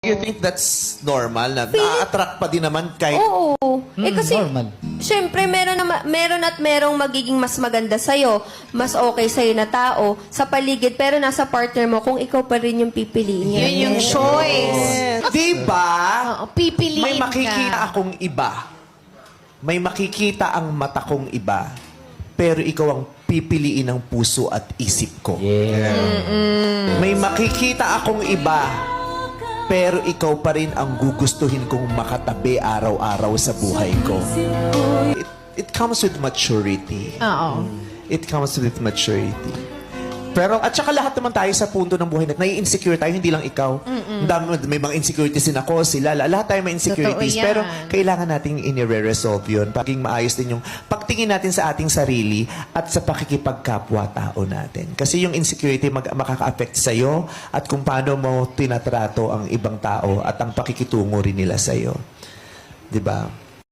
You think that's normal? Na na-attract pa din naman kahit... Oo. Kasi, normal. syempre, merong magiging mas maganda sa'yo, mas okay sa'yo na tao sa paligid, pero nasa partner mo kung ikaw pa rin yung pipiliin niya. Yun yung choice. Diba? Oo, pipiliin May makikita ka. akong iba. May makikita ang mata kong iba. Pero ikaw ang pipiliin ng puso at isip ko. May makikita akong iba. Pero ikaw pa rin ang gugustuhin kong makatabi araw-araw sa buhay ko. It comes with maturity. Oo. It comes with maturity. Pero, at saka lahat naman tayo sa punto ng buhay na nai-insecure tayo, hindi lang ikaw. May mga insecurities din ako, sila. Lahat tayo may insecurities. Totoo yan. Pero kailangan nating inire-resolve yun. Paging maayos din yung pagtingin natin sa ating sarili at sa pakikipagkapwa-tao natin. Kasi yung insecurity makaka-affect sa'yo at kung paano mo tinatrato ang ibang tao at ang pakikitungo rin nila sa'yo. Diba?